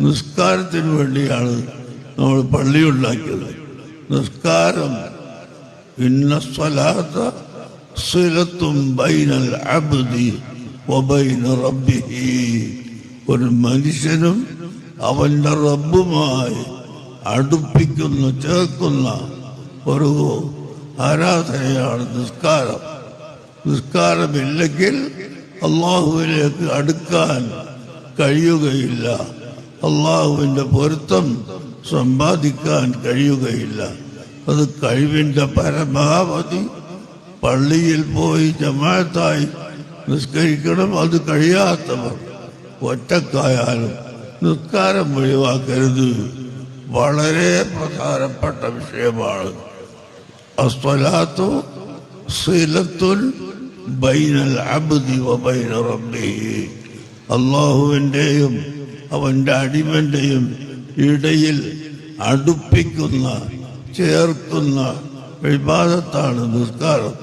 നിസ്കാരത്തിന് വേണ്ടിയാണ് നമ്മൾ പള്ളി ഉണ്ടാക്കിയത്. നിസ്കാരം ഇന്ന സ്വലാത്ത സിലത്തും ബൈനൽ അബ്ദി വബൈന റബ്ബിഹി, ഒരു മനുഷ്യനും അവൻ്റെ റബ്ബുമായി അടുപ്പിക്കുന്ന ചേർക്കുന്ന ഒരു ആരാധനയാണ് നിസ്കാരം. നിസ്കാരമില്ലെങ്കിൽ അള്ളാഹുവിലേക്ക് അടുക്കാൻ കഴിയുകയില്ല, അള്ളാഹുവിൻ്റെ പൊരുത്തം സമ്പാദിക്കാൻ കഴിയുകയില്ല. അത് കഴിവിൻ്റെ പരമാവധി പള്ളിയിൽ പോയി ജമാഅത്തായി നിസ്കരിക്കണം. അത് കഴിയാത്തവർ ഒറ്റക്കായാലും നിസ്കാരം ഒഴിവാക്കരുത്. വളരെ പ്രധാനപ്പെട്ട വിഷയമാണ്. അസ്സലാത്തു സിലത്തുൻ ബൈനൽ അബ്ദി വബൈന റബ്ബിഹി, അള്ളാഹുവിൻ്റെയും അവൻ്റെ അടിമൻ്റെയും ഇടയിൽ അടുപ്പിക്കുന്ന ചേർക്കുന്ന ഇബാദത്താണ് നിസ്കാരം.